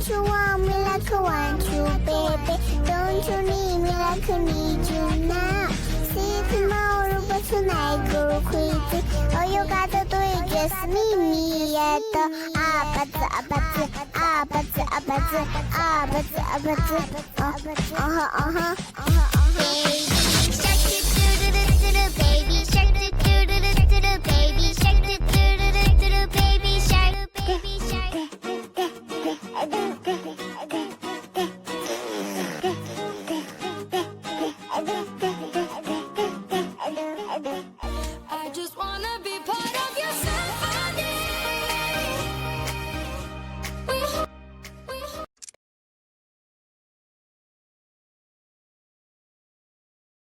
Don't you want me like I want you, baby? Don't you need me like I need you now? See tomorrow, but tonight go crazy. All you gotta do is just meet me at the baby shark do do do do do do baby shark do do do do do baby shark baby shark. I just wanna be part of your symphony.